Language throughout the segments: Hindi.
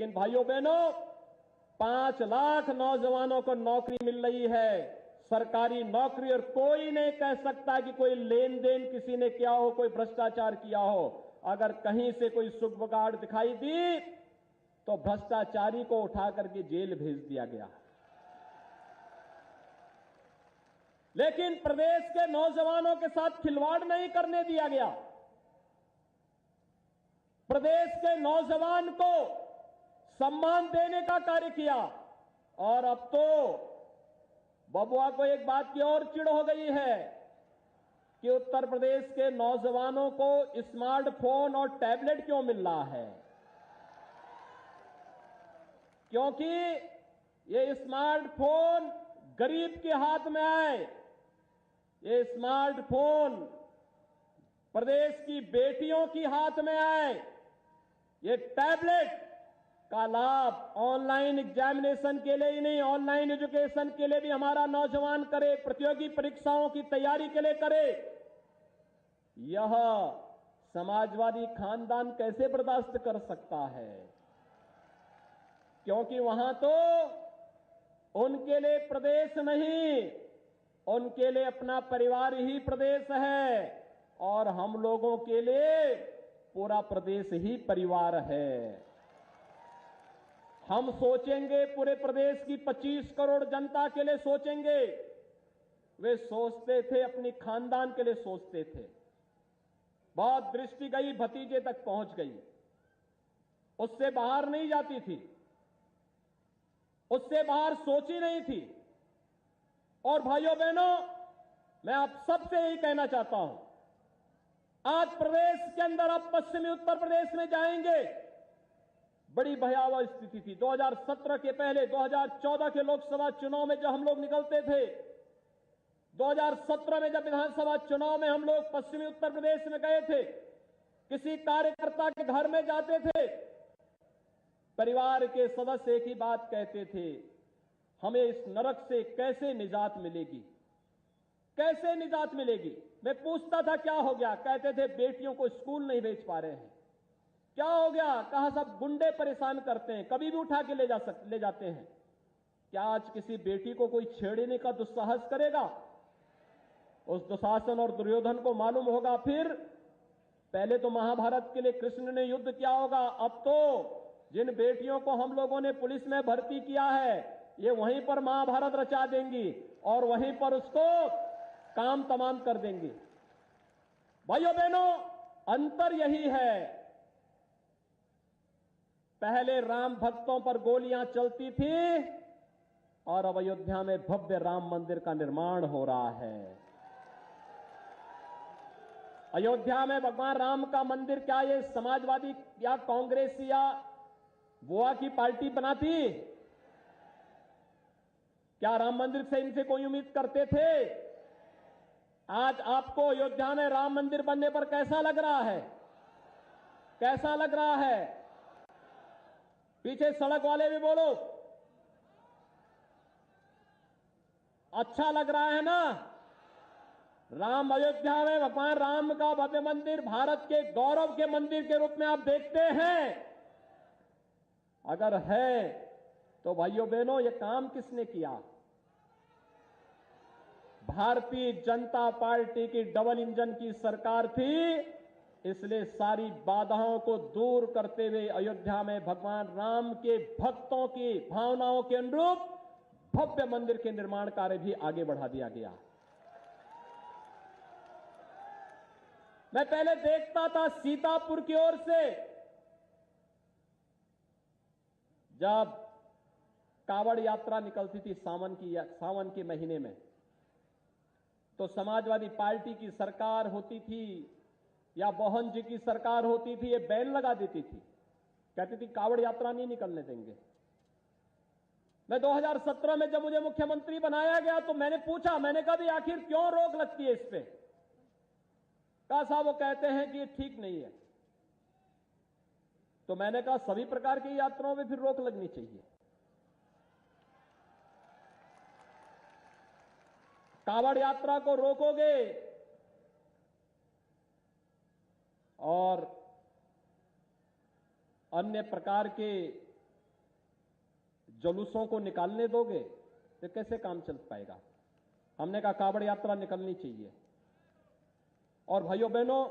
लेकिन भाइयों बहनों, 5 लाख नौजवानों को नौकरी मिल रही है, सरकारी नौकरी, और कोई नहीं कह सकता कि कोई लेन देन किसी ने किया हो, कोई भ्रष्टाचार किया हो। अगर कहीं से कोई सुगबुगाड़ दिखाई दी तो भ्रष्टाचारी को उठा करके जेल भेज दिया गया। लेकिन प्रदेश के नौजवानों के साथ खिलवाड़ नहीं करने दिया गया। प्रदेश के नौजवान को सम्मान देने का कार्य किया। और अब तो बबुआ को एक बात की और चिढ़ हो गई है कि उत्तर प्रदेश के नौजवानों को स्मार्टफोन और टैबलेट क्यों मिल रहा है। क्योंकि ये स्मार्टफोन गरीब के हाथ में आए, ये स्मार्टफोन प्रदेश की बेटियों की हाथ में आए, ये टैबलेट का लाभ ऑनलाइन एग्जामिनेशन के लिए ही नहीं, ऑनलाइन एजुकेशन के लिए भी हमारा नौजवान करे, प्रतियोगी परीक्षाओं की तैयारी के लिए करे। यह समाजवादी खानदान कैसे बर्दाश्त कर सकता है? क्योंकि वहां तो उनके लिए प्रदेश नहीं, उनके लिए अपना परिवार ही प्रदेश है, और हम लोगों के लिए पूरा प्रदेश ही परिवार है। हम सोचेंगे पूरे प्रदेश की 25 करोड़ जनता के लिए सोचेंगे। वे सोचते थे अपनी खानदान के लिए सोचते थे। बहुत दृष्टि गई, भतीजे तक पहुंच गई, उससे बाहर नहीं जाती थी, उससे बाहर सोची नहीं थी। और भाइयों बहनों, मैं आप सबसे यही कहना चाहता हूं, आज प्रदेश के अंदर आप पश्चिमी उत्तर प्रदेश में जाएंगे, बड़ी भयावह स्थिति थी। 2017 के पहले 2014 के लोकसभा चुनाव में जब हम लोग निकलते थे, 2017 में जब विधानसभा चुनाव में हम लोग पश्चिमी उत्तर प्रदेश में गए थे, किसी कार्यकर्ता के घर में जाते थे, परिवार के सदस्य एक ही बात कहते थे, हमें इस नरक से कैसे निजात मिलेगी, कैसे निजात मिलेगी। मैं पूछता था क्या हो गया, कहते थे बेटियों को स्कूल नहीं भेज पा रहे हैं। क्या हो गया, कहा सब गुंडे परेशान करते हैं, कभी भी उठा के ले जाते हैं। क्या आज किसी बेटी को कोई छेड़ने का दुस्साहस करेगा? उस दुशासन और दुर्योधन को मालूम होगा, फिर पहले तो महाभारत के लिए कृष्ण ने युद्ध किया होगा, अब तो जिन बेटियों को हम लोगों ने पुलिस में भर्ती किया है, ये वहीं पर महाभारत रचा देंगी और वहीं पर उसको काम तमाम कर देंगी। भाइयों बहनों, अंतर यही है, पहले राम भक्तों पर गोलियां चलती थी और अब अयोध्या में भव्य राम मंदिर का निर्माण हो रहा है। अयोध्या में भगवान राम का मंदिर क्या ये समाजवादी या कांग्रेस या बुआ की पार्टी बनाती? क्या राम मंदिर से इनसे कोई उम्मीद करते थे? आज आपको अयोध्या में राम मंदिर बनने पर कैसा लग रहा है? कैसा लग रहा है? पीछे सड़क वाले भी बोलो, अच्छा लग रहा है ना? राम अयोध्या में भगवान राम का भव्य मंदिर भारत के गौरव के मंदिर के रूप में आप देखते हैं? अगर है तो भाइयों बहनों, ये काम किसने किया? भारतीय जनता पार्टी की डबल इंजन की सरकार थी, इसलिए सारी बाधाओं को दूर करते हुए अयोध्या में भगवान राम के भक्तों की भावनाओं के अनुरूप भव्य मंदिर के निर्माण कार्य भी आगे बढ़ा दिया गया। मैं पहले देखता था सीतापुर की ओर से, जब कावड़ यात्रा निकलती थी सावन के महीने में, तो समाजवादी पार्टी की सरकार होती थी या मोहन जी की सरकार होती थी, ये बैन लगा देती थी, कहती थी कावड़ यात्रा नहीं निकलने देंगे। मैं 2017 में जब मुझे मुख्यमंत्री बनाया गया तो मैंने पूछा, मैंने कहा भी आखिर क्यों रोक लगती है इस पे? कहा साहब वो कहते हैं कि ये ठीक नहीं है। तो मैंने कहा सभी प्रकार की यात्राओं में फिर रोक लगनी चाहिए। कावड़ यात्रा को रोकोगे और अन्य प्रकार के जुलूसों को निकालने दोगे तो कैसे काम चल पाएगा। हमने कहा कावड़ यात्रा निकलनी चाहिए। और भाइयों बहनों,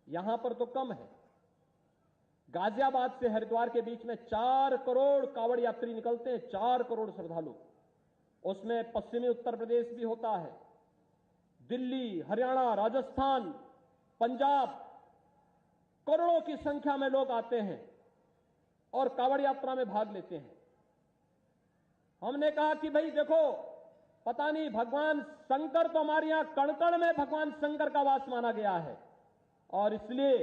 यहां पर तो कम है, गाजियाबाद से हरिद्वार के बीच में 4 करोड़ कावड़ यात्री निकलते हैं, 4 करोड़ श्रद्धालु। उसमें पश्चिमी उत्तर प्रदेश भी होता है, दिल्ली, हरियाणा, राजस्थान, पंजाब, करोड़ों की संख्या में लोग आते हैं और कावड़ यात्रा में भाग लेते हैं। हमने कहा कि भाई देखो, पता नहीं भगवान शंकर तो हमारे यहां कण-कण में भगवान शंकर का वास माना गया है और इसलिए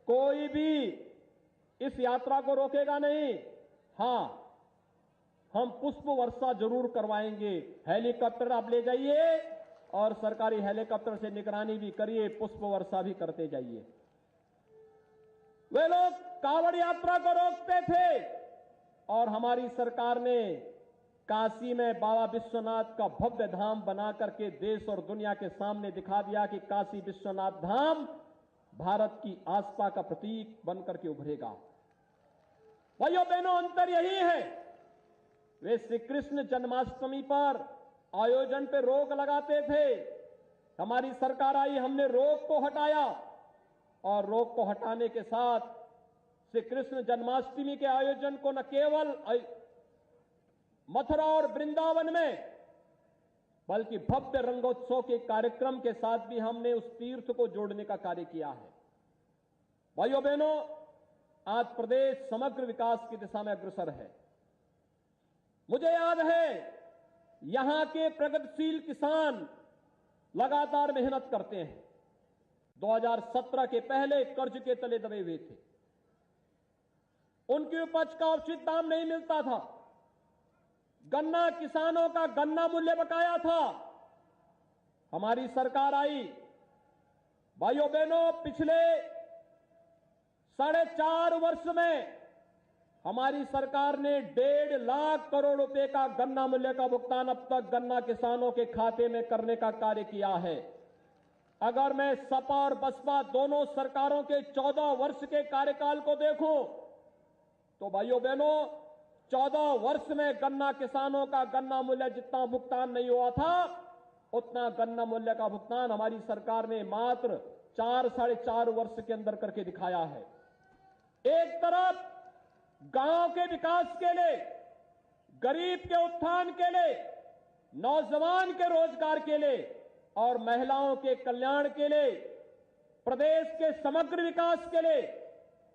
कोई भी इस यात्रा को रोकेगा नहीं। हां, हम पुष्प वर्षा जरूर करवाएंगे। हेलीकॉप्टर आप ले जाइए और सरकारी हेलीकॉप्टर से निगरानी भी करिए, पुष्प वर्षा भी करते जाइए। वे लोग कावड़ यात्रा को रोकते थे और हमारी सरकार ने काशी में बाबा विश्वनाथ का भव्य धाम बना करके देश और दुनिया के सामने दिखा दिया कि काशी विश्वनाथ धाम भारत की आस्था का प्रतीक बनकर के उभरेगा। भाइयों बहनों, अंतर यही है, वे श्री कृष्ण जन्माष्टमी पर आयोजन पे रोक लगाते थे। हमारी सरकार आई, हमने रोक को हटाया और रोक को हटाने के साथ श्री कृष्ण जन्माष्टमी के आयोजन को न केवल मथुरा और वृंदावन में बल्कि भव्य रंगोत्सव के कार्यक्रम के साथ भी हमने उस तीर्थ को जोड़ने का कार्य किया है। भाइयों बहनों, आज प्रदेश समग्र विकास की दिशा में अग्रसर है। मुझे याद है, यहां के प्रगतिशील किसान लगातार मेहनत करते हैं। 2017 के पहले कर्ज के तले दबे हुए थे, उनकी उपज का उचित दाम नहीं मिलता था, गन्ना किसानों का गन्ना मूल्य बकाया था। हमारी सरकार आई, भाइयों बहनों, पिछले 4.5 वर्ष में हमारी सरकार ने 1.5 लाख करोड़ रुपए का गन्ना मूल्य का भुगतान अब तक गन्ना किसानों के खाते में करने का कार्य किया है। अगर मैं सपा और बसपा दोनों सरकारों के 14 वर्ष के कार्यकाल को देखूं तो भाइयों बहनों, 14 वर्ष में गन्ना किसानों का गन्ना मूल्य जितना भुगतान नहीं हुआ था, उतना गन्ना मूल्य का भुगतान हमारी सरकार ने मात्र 4-4.5 वर्ष के अंदर करके दिखाया है। एक तरफ गांव के विकास के लिए, गरीब के उत्थान के लिए, नौजवान के रोजगार के लिए और महिलाओं के कल्याण के लिए, प्रदेश के समग्र विकास के लिए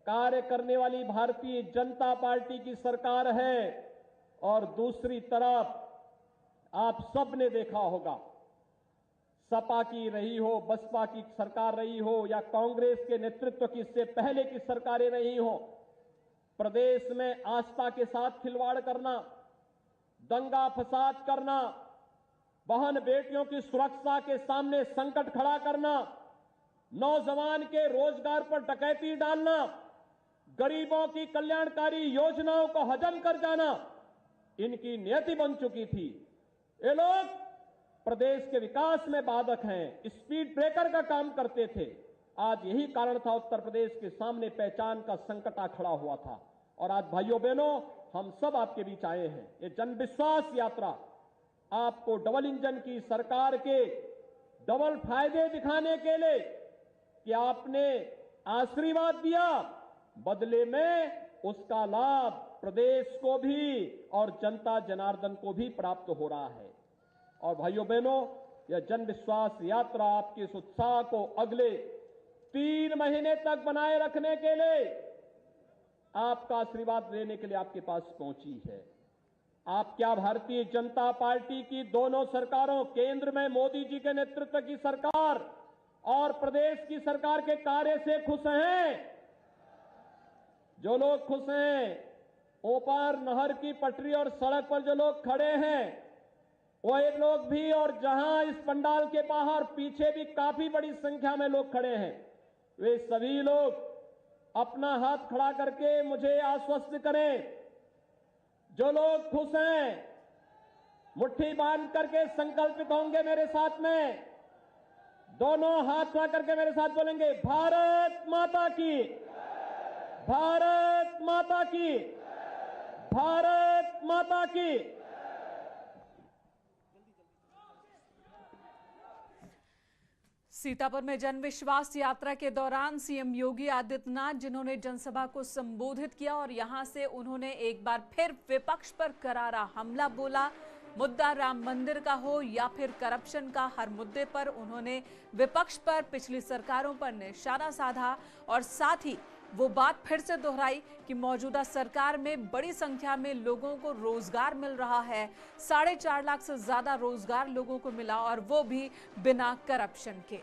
कार्य करने वाली भारतीय जनता पार्टी की सरकार है। और दूसरी तरफ आप सबने देखा होगा, सपा की रही हो, बसपा की सरकार रही हो या कांग्रेस के नेतृत्व की इससे पहले की सरकारें रही हो, प्रदेश में आस्था के साथ खिलवाड़ करना, दंगा फसाद करना, बहन बेटियों की सुरक्षा के सामने संकट खड़ा करना, नौजवान के रोजगार पर डकैती डालना, गरीबों की कल्याणकारी योजनाओं को हजम कर जाना, इनकी नियति बन चुकी थी। ये लोग प्रदेश के विकास में बाधक हैं, स्पीड ब्रेकर का काम करते थे। आज यही कारण था उत्तर प्रदेश के सामने पहचान का संकट आ खड़ा हुआ था। और आज भाइयों बहनों, हम सब आपके बीच आए हैं। ये जन विश्वास यात्रा आपको डबल इंजन की सरकार के डबल फायदे दिखाने के लिए कि आपने आशीर्वाद दिया, बदले में उसका लाभ प्रदेश को भी और जनता जनार्दन को भी प्राप्त हो रहा है। और भाइयों बहनों, यह जन विश्वास यात्रा आपके इस उत्साह को अगले 3 महीने तक बनाए रखने के लिए, आपका आशीर्वाद लेने के लिए आपके पास पहुंची है। आप क्या भारतीय जनता पार्टी की दोनों सरकारों, केंद्र में मोदी जी के नेतृत्व की सरकार और प्रदेश की सरकार के कार्य से खुश हैं? जो लोग खुश हैं, ऊपर नहर की पटरी और सड़क पर जो लोग खड़े हैं, वही लोग भी, और जहां इस पंडाल के बाहर पीछे भी काफी बड़ी संख्या में लोग खड़े हैं, वे सभी लोग अपना हाथ खड़ा करके मुझे आश्वस्त करें। जो लोग खुश हैं, मुट्ठी बांध करके संकल्पित होंगे मेरे साथ में, दोनों हाथ खड़ा करके मेरे साथ बोलेंगे, भारत माता की, भारत माता की, भारत माता की। सीतापुर में जन विश्वास यात्रा के दौरान सीएम योगी आदित्यनाथ जिन्होंने जनसभा को संबोधित किया और यहां से उन्होंने एक बार फिर विपक्ष पर करारा हमला बोला। मुद्दा राम मंदिर का हो या फिर करप्शन का, हर मुद्दे पर उन्होंने विपक्ष पर, पिछली सरकारों पर निशाना साधा और साथ ही वो बात फिर से दोहराई कि मौजूदा सरकार में बड़ी संख्या में लोगों को रोजगार मिल रहा है। 4.5 लाख से ज्यादा रोजगार लोगों को मिला और वो भी बिना करप्शन के।